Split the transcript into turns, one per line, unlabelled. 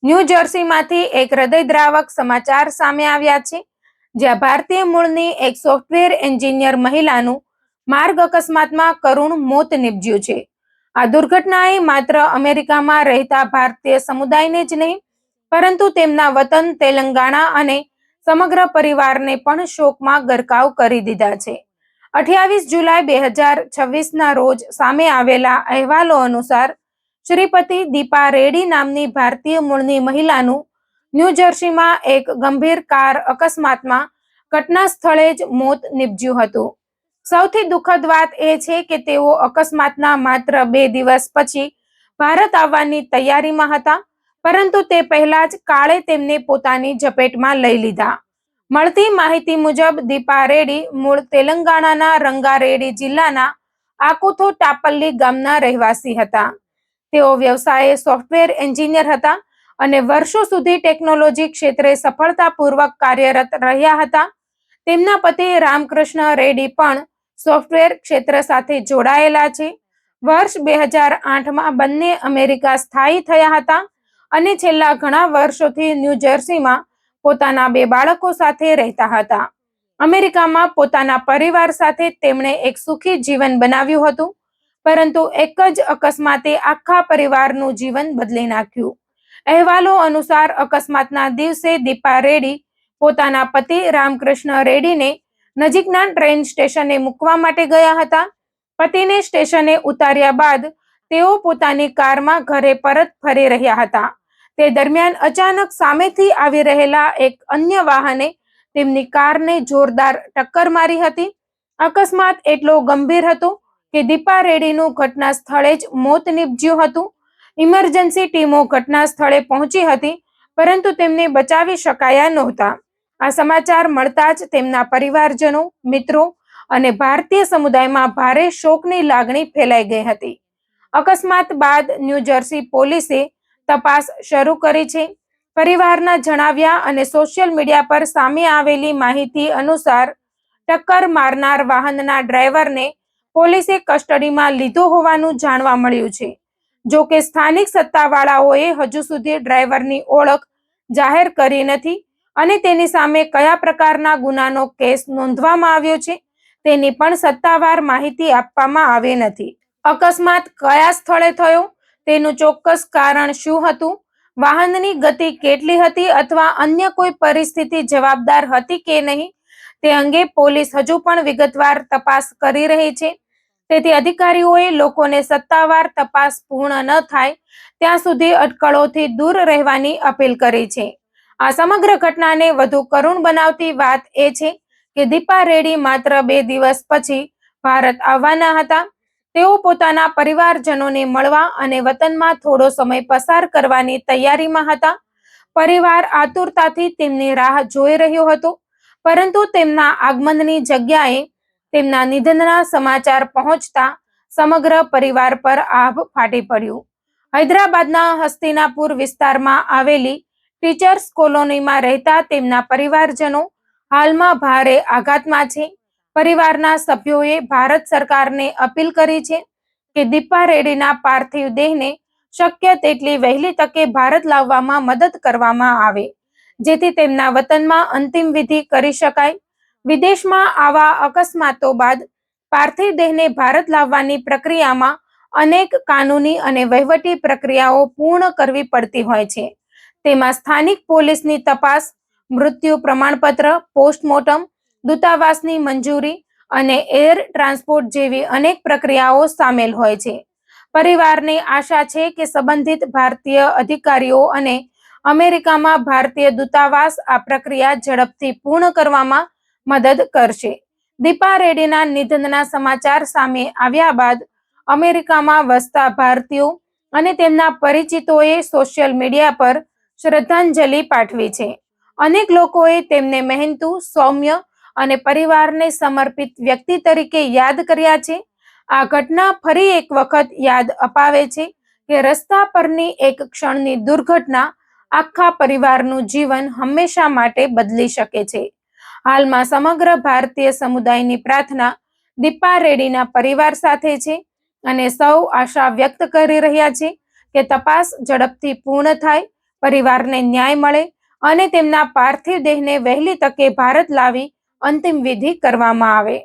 New જર્સીમાંથી એક હૃદયદ્રાવક સમાચાર સામે આવ્યા છે, જ્યાં ભારતીય મૂળની એક સોફ્ટવેર એન્જિનિયર મહિલાનું માર્ગ અકસ્માતમાં કરુણ મોત નીપજ્યું છે. આ દુર્ઘટનાએ માત્ર અમેરિકામાં રહેતા ભારતીય સમુદાયને જ નહીં, પરંતુ તેમના વતન તેલંગાણા અને સમગ્ર પરિવારને પણ શોકમાં ગરકાવ કરી દીધા છે. 28 જુલાઈ 2026ના રોજ સામે આવેલા અહેવાલો અનુસાર શ્રીપતિ દીપા રેડ્ડી નામની ભારતીય મૂળની મહિલાનું ન્યૂ જર્સીમાં એક ગંભીર કાર અકસ્માતમાં ઘટના સ્થળે જ મોત નીપજ્યું હતું. સૌથી દુઃખદ વાત એ છે કે તેઓ અકસ્માતના માત્ર 2 દિવસ પછી ભારત આવવાની તૈયારીમાં હતા, પરંતુ તે પહેલા જ કાળે તેમને પોતાની ઝપેટમાં લઈ લીધા. મળતી માહિતી મુજબ દીપા રેડ્ડી મૂળ તેલંગાણાના રંગારેડ્ડી જિલ્લાના આકુથુ ટાપલ્લી ગામના રહેવાસી હતા. તેઓ વ્યવસાયે સોફ્ટવેર એન્જિનિયર હતા અને વર્ષો સુધી ટેકનોલોજી ક્ષેત્રે સફળતાપૂર્વક કાર્યરત રહ્યા હતા. તેમના પતિ રામકૃષ્ણ રેડ્ડી પણ સોફ્ટવેર ક્ષેત્ર સાથે જોડાયેલા છે. વર્ષ 2008માં બંને અમેરિકા સ્થાયી થયા હતા અને છેલ્લા ઘણા વર્ષોથી ન્યૂ જર્સીમાં પોતાના 2 બાળકો સાથે રહેતા હતા. અમેરિકામાં પોતાના પરિવાર સાથે તેમણે એક સુખી જીવન બનાવ્યું હતું, પરંતુ એક જ અકસ્માતે આખા પરિવારનું જીવન બદલી નાખ્યું. અહેવાલો અનુસાર અકસ્માતના દિવસે દીપા રેડ્ડી પોતાના પતિ રામકૃષ્ણ રેડ્ડીને નજીકના ટ્રેન સ્ટેશને મૂકવા માટે ગયા હતા. પતિને સ્ટેશને ઉતાર્યા બાદ તેઓ પોતાની કારમાં ઘરે પરત ફરી રહ્યા હતા. તે દરમિયાન અચાનક સામેથી આવી રહેલા એક અન્ય વાહને તેમની કારને જોરદાર ટક્કર મારી હતી. અકસ્માત એટલો ગંભીર હતો કે દીપા રેડ્ડીનું ઘટના સ્થળે જ મોત નીપજ્યું હતું. ઇમરજન્સી ટીમો ઘટના સ્થળે પહોંચી હતી, પરંતુ તેમને બચાવી શકાયા નહોતા. આ સમાચાર મળતા જ તેમના પરિવારજનો, મિત્રો અને ભારતીય સમુદાયમાં ભારે શોકની લાગણી ફેલાઈ ગઈ હતી. અકસ્માત બાદ ન્યૂ જર્સી પોલીસે તપાસ શરૂ કરી છે. પરિવારના જણાવ્યા અને સોશિયલ મીડિયા પર સામે આવેલી માહિતી અનુસાર ટક્કર મારનાર વાહનના ડ્રાઈવરને પોલીસે કસ્ટડીમાં લીધો હોવાનું જાણવા મળ્યું છે. જો કે સ્થાનિક સત્તાવાળાઓએ હજુ સુધી ડ્રાઈવરની ઓળખ જાહેર કરી નથી અને તેની સામે કયા પ્રકારના ગુનાનો કેસ નોંધવામાં આવ્યો છે તેની પણ સત્તાવાર માહિતી આપવામાં આવી નથી. અકસ્માત કયા સ્થળે થયો, તેનું ચોક્કસ કારણ શું હતું, વાહનની ગતિ કેટલી હતી અથવા અન્ય કોઈ પરિસ્થિતિ જવાબદાર હતી કે નહીં, તે અંગે પોલીસ હજુ પણ વિગતવાર તપાસ કરી રહી છે. તેથી અધિકારીઓએ લોકોને સત્તાવાર તપાસ પૂર્ણ ન થાય ત્યાં સુધી અટકળોથી દૂર રહેવાની અપીલ કરી છે. આ સમગ્ર ઘટનાને વધુ કરુણ બનાવતી વાત એ છે કે દીપા રેડ્ડી માત્ર 2 દિવસ પછી ભારત આવવાના હતા. તેઓ પોતાના પરિવારજનોને મળવા અને વતનમાં થોડો સમય પસાર કરવાની તૈયારીમાં હતા. પરિવાર આતુરતાથી તેમની રાહ જોઈ રહ્યો હતો, પરંતુ તેમના આગમનની જગ્યાએ તેમના નિધનના સમાચાર પહોંચતા સમગ્ર પરિવાર પર આભ ફાટી પડ્યું. હૈદરાબાદના હસ્તિનાપુર વિસ્તારમાં આવેલી ટીચર્સ કોલોનીમાં રહેતા તેમના પરિવારજનો હાલમાં ભારે આઘાતમાં છે. પરિવારના સભ્યોએ ભારત સરકારને અપીલ કરી છે કે દીપા રેડ્ડીના પાર્થિવ દેહને શક્ય તેટલી વહેલી તકે ભારત લાવવામાં મદદ કરવામાં આવે, જેથી તેમના વતનમાં અંતિમ વિધિ કરી શકાય. વિદેશમાં આવા અકસ્માતો બાદ પાર્થિવ દેહને ભારત લાવવાની પ્રક્રિયામાં અનેક કાનૂની અને વહીવટી પ્રક્રિયાઓ પૂર્ણ કરવી પડતી હોય છે. તેમાં સ્થાનિક પોલીસની તપાસ, મૃત્યુ પ્રમાણપત્ર, પોસ્ટમોર્ટમ, દૂતાવાસની મંજૂરી અને એર ટ્રાન્સપોર્ટ જેવી અનેક પ્રક્રિયાઓ સામેલ હોય છે. પરિવારને આશા છે કે સંબંધિત ભારતીય અધિકારીઓ અને અમેરિકામાં ભારતીય દૂતાવાસ આ પ્રક્રિયા ઝડપથી પૂર્ણ કરવામાં મદદ કરશે. દીપા રેડ્ડીના નિધનના સમાચાર સામે આવ્યા બાદ અમેરિકામાં વસતા ભારતીયો અને તેમના પરિચિતોએ સોશિયલ મીડિયા પર શ્રદ્ધાંજલિ પાઠવી છે. અનેક લોકોએ તેમને મહેનતુ, સૌમ્ય અને પરિવારને સમર્પિત વ્યક્તિ તરીકે યાદ કર્યા છે. આ ઘટના ફરી એક વખત યાદ અપાવે છે કે રસ્તા પરની એક ક્ષણની દુર્ઘટના આખા પરિવારનું જીવન હંમેશા માટે બદલી શકે છે. હાલમાં સમગ્ર ભારતીય સમુદાયની પ્રાર્થના દીપા રેડ્ડીના પરિવાર સાથે છે અને સૌ આશા વ્યક્ત કરી રહ્યા છે કે તપાસ ઝડપથી પૂર્ણ થાય, પરિવારને ન્યાય મળે અને તેમના પાર્થિવ દેહને વહેલી તકે ભારત લાવી અંતિમ વિધિ કરવામાં આવે.